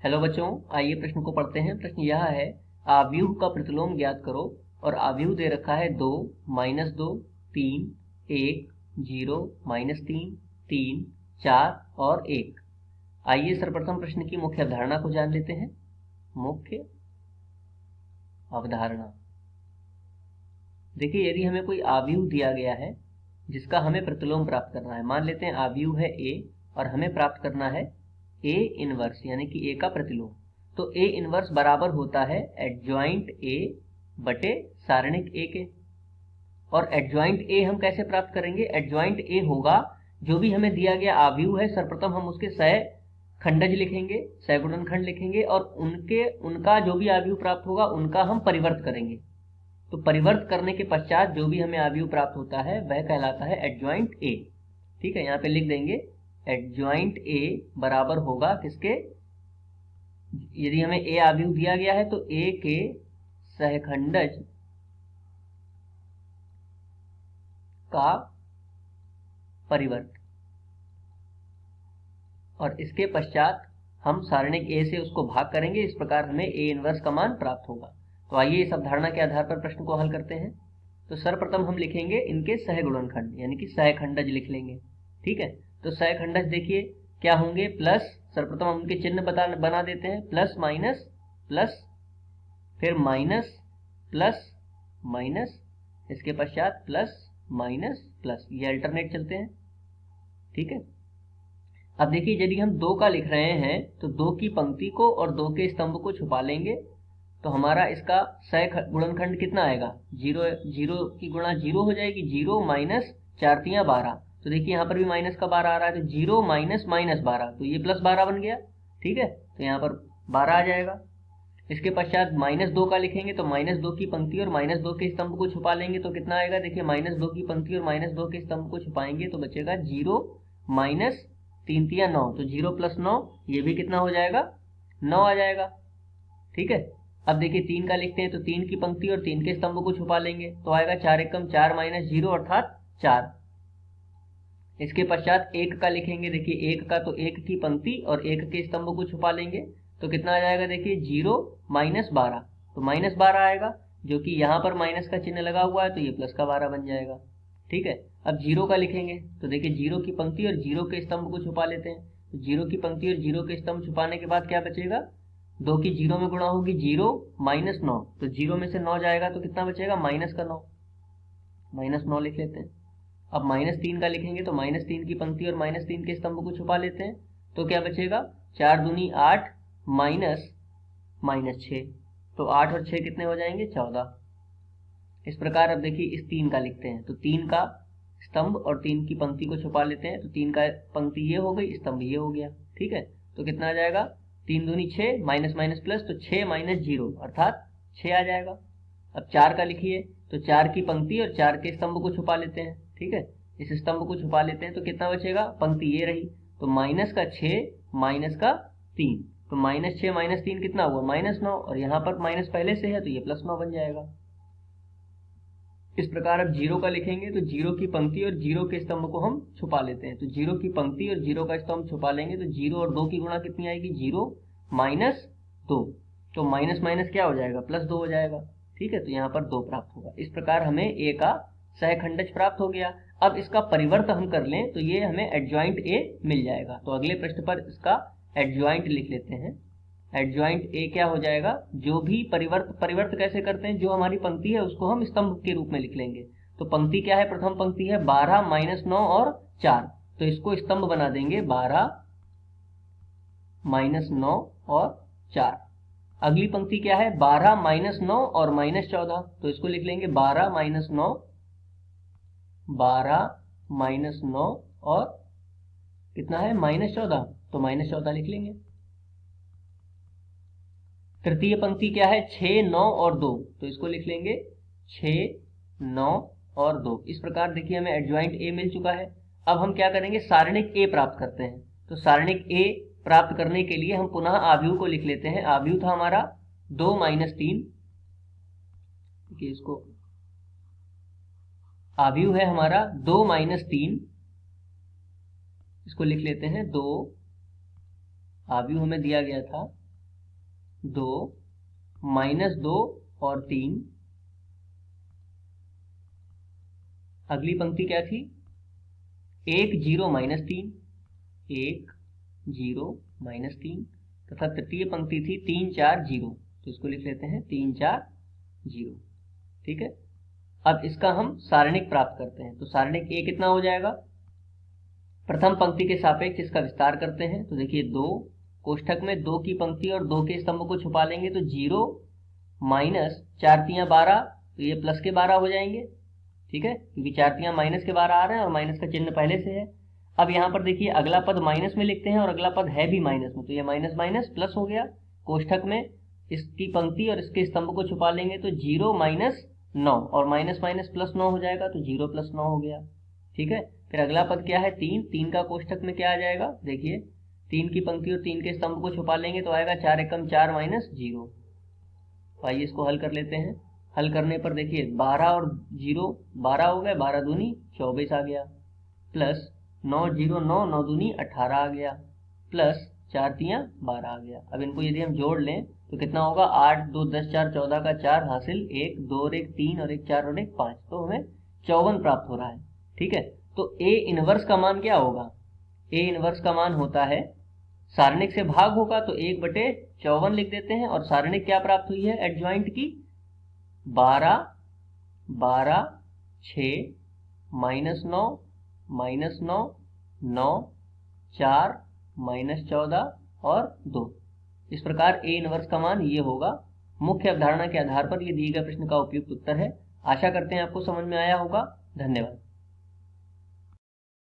Hello बच्चों, आइए प्रश्न को पढ़ते हैं। प्रश्न यह है, आव्यूह का प्रतिलोम ज्ञात करो। और आव्यूह दे रखा है 2, -2, 3, 1, 0, -3, 3, 4 और 1। आइए सर्वप्रथम प्रश्न की मुख्य अवधारणा को जान लेते हैं। मुख्य अवधारणा देखिए, यदि हमें कोई आव्यूह दिया गया है जिसका हमें प्रतिलोम प्राप्त करना है, मान लेते हैं आव्यूह है ए और हमें प्राप्त करना है ए इनवर्स यानी कि ए का प्रतिलोम। तो ए इनवर्स बराबर होता है एडजॉइंट ए बटे सारणिक ए के। और एडजॉइंट ए हम कैसे प्राप्त करेंगे? एडजॉइंट ए होगा जो भी हमें दिया गया आव्यूह है, सर्वप्रथम हम उसके सह खंडज लिखेंगे, सह गुणनखंड लिखेंगे और उनका जो भी आव्यूह प्राप्त होगा उनका हम परिवर्त करेंगे। तो परिवर्त करने के पश्चात जो भी हमें आव्यूह प्राप्त होता है वह कहलाता है एडजॉइंट ए। ठीक है, यहाँ पे लिख देंगे एडजॉइंट ए बराबर होगा किसके? यदि हमें ए आव्यूह दिया गया है तो ए के सहखंडज का परिवर्त, और इसके पश्चात हम सारणिक ए से उसको भाग करेंगे। इस प्रकार हमें ए इनवर्स का मान प्राप्त होगा। तो आइए इस अवधारणा के आधार पर प्रश्न को हल करते हैं। तो सर्वप्रथम हम लिखेंगे इनके सहगुणनखंड यानी कि सहखंडज लिख लेंगे। ठीक है, तो सहखंडज देखिए क्या होंगे? प्लस, सर्वप्रथम हम उनके चिन्ह बना देते हैं, प्लस माइनस प्लस, फिर माइनस प्लस माइनस, इसके पश्चात प्लस माइनस प्लस, ये अल्टरनेट चलते हैं। ठीक है, अब देखिए यदि हम 2 का लिख रहे हैं तो 2 की पंक्ति को और 2 के स्तंभ को छुपा लेंगे। तो हमारा इसका सह गुणनखंड कितना आएगा? 0 0 की गुणा 0 हो जाएगी, 0 माइनस 4 तियां 12। तो देखिए यहाँ पर भी माइनस का 12 आ रहा है, तो 0 माइनस -12, तो ये +12 बन गया। ठीक है, तो यहाँ पर 12 आ जाएगा। इसके पश्चात -2 का लिखेंगे तो -2 की पंक्ति और -2 के स्तंभ को छुपा लेंगे तो कितना आएगा? देखिए -2 की पंक्ति और -2 के स्तंभ को छुपाएंगे तो बचेगा 0 माइनस 3 तियां 9, तो 0 + 9, ये भी कितना हो जाएगा? 9 आ जाएगा। ठीक है, अब देखिए 3 का लिखते हैं तो 3 की पंक्ति और 3 के स्तंभ को छुपा लेंगे तो आएगा 4 एकम 4 माइनस 0 अर्थात 4। इसके पश्चात 1 का लिखेंगे, देखिए 1 का तो 1 की पंक्ति और 1 के स्तंभ को छुपा लेंगे तो कितना आ जाएगा? देखिए 0 माइनस 12, तो -12 आएगा, जो कि यहाँ पर माइनस का चिन्ह लगा हुआ है तो ये प्लस का 12 बन जाएगा। ठीक है, अब 0 का लिखेंगे तो देखिए 0 की पंक्ति और 0 के स्तंभ को छुपा लेते हैं। तो 0 की पंक्ति और 0 के स्तंभ छुपाने के बाद क्या बचेगा? 2 की 0 में गुणा होगी 0 माइनस 9, तो 0 में से 9 जाएगा तो कितना बचेगा? -9, -9 लिख लेते हैं। अब -3 का लिखेंगे तो -3 की पंक्ति और -3 के स्तंभ को छुपा लेते हैं तो क्या बचेगा? 4 दूनी 8 माइनस -6, तो 8 और 6 कितने हो जाएंगे? 14। इस प्रकार अब देखिए इस 3 का लिखते हैं तो 3 का स्तंभ और 3 की पंक्ति को छुपा लेते हैं तो 3 का पंक्ति ये हो गई, स्तंभ ये हो गया। ठीक है, तो कितना आ जाएगा? 3 दूनी 6, माइनस माइनस प्लस, तो 6 माइनस 0 अर्थात 6 आ जाएगा। अब 4 का लिखिए तो 4 की पंक्ति और 4 के स्तंभ को छुपा लेते हैं। ठीक है, इस स्तंभ को छुपा लेते हैं तो कितना बचेगा? पंक्ति ये रही, तो माइनस का 6 माइनस का 3, तो -6 - 3 कितना हुआ? -9, और यहाँ पर माइनस पहले से है तो ये +9 बन जाएगा। इस प्रकार अब 0 का लिखेंगे तो 0 की पंक्ति और 0 के स्तंभ को हम छुपा लेते हैं। तो 0 की पंक्ति और 0 का स्तंभ छुपा लेंगे तो 0 और 2 की गुणा कितनी आएगी? 0 माइनस 2, तो माइनस माइनस क्या हो जाएगा? +2 हो जाएगा। ठीक है, तो यहाँ पर 2 प्राप्त होगा। इस प्रकार हमें ए का सहखंडज प्राप्त हो गया। अब इसका परिवर्त हम कर लें तो ये हमें एडजॉइंट ए मिल जाएगा। तो अगले प्रश्न पर इसका एडजॉइंट लिख लेते हैं। एडजॉइंट ए क्या हो जाएगा? जो भी परिवर्त कैसे करते हैं? जो हमारी पंक्ति है उसको हम स्तंभ के रूप में लिख लेंगे। तो पंक्ति क्या है? प्रथम पंक्ति है 12 - 9 और 4, तो इसको स्तंभ बना देंगे 12 - 9 और 4। अगली पंक्ति क्या है? 12 - 9 और -14, तो इसको लिख लेंगे 12 - 9, 12 - 9 और कितना है? -14, तो -14 लिख लेंगे। तृतीय पंक्ति क्या है? 6 9 और 2, तो इसको लिख लेंगे 6 9 और 2। इस प्रकार देखिए हमें एडजॉइंट ए मिल चुका है। अब हम क्या करेंगे? सारणिक ए प्राप्त करते हैं। तो सारणिक ए प्राप्त करने के लिए हम पुनः आव्यूह को लिख लेते हैं। आव्यूह था हमारा 2 - 3, इसको आव्यूह है हमारा 2 - 3, इसको लिख लेते हैं 2, आव्यूह हमें दिया गया था 2 -2 और 3। अगली पंक्ति क्या थी? 1 0 -3, 1 0 -3 तथा तृतीय पंक्ति थी 3 4 0। तो इसको लिख लेते हैं 3 4 0। ठीक है, अब इसका हम सारणिक प्राप्त करते हैं। तो सारणिक ए कितना हो जाएगा? प्रथम पंक्ति के सापेक्ष इसका विस्तार करते हैं। तो देखिए 2 कोष्ठक में 2 की पंक्ति और 2 के स्तंभ को छुपा लेंगे तो 0 माइनस 4 तियां 12, तो ये प्लस के 12 हो जाएंगे। ठीक है, क्योंकि 4 तियां माइनस के 12 आ रहे हैं और माइनस का चिन्ह पहले से है। अब यहाँ पर देखिए अगला पद माइनस में लिखते हैं और अगला पद है भी माइनस में, तो ये माइनस माइनस प्लस हो गया। कोष्ठक में इसकी पंक्ति और इसके स्तंभ को छुपा लेंगे तो 0 माइनस 9 और माइनस माइनस प्लस 9 हो जाएगा, तो 0 प्लस 9 हो गया। ठीक है, फिर अगला पद क्या है? 3। 3 का कोष्ठक में क्या आ जाएगा? देखिए 3 की पंक्ति और 3 के स्तंभ को छुपा लेंगे तो आएगा 4 एकम 4 माइनस 0। तो आइए इसको हल कर लेते हैं। हल करने पर देखिए 12 और 0 12 हो गए, 12 दूनी 24 आ गया, प्लस 9 0 9 9 दूनी 18 आ गया, प्लस 4 तियां 12 आ गया। अब इनको यदि हम जोड़ लें तो कितना होगा? 8 2 10 4 14 का 4 हासिल 1 2 और 1 3 और 1 4 और 1 5, तो हमें 54 प्राप्त हो रहा है। ठीक है, तो ए इनवर्स का मान क्या होगा? ए इनवर्स का मान होता है, सारणिक से भाग होगा तो 1/54 लिख देते हैं, और सारणिक क्या प्राप्त हुई है एडज्वाइंट की? 12 12 6 -9 -9 9 4 -14 और 2। इस प्रकार ए इनवर्स का मान ये होगा। मुख्य अवधारणा के आधार पर ये दिए गए प्रश्न का उपयुक्त उत्तर है। आशा करते हैं आपको समझ में आया होगा। धन्यवाद।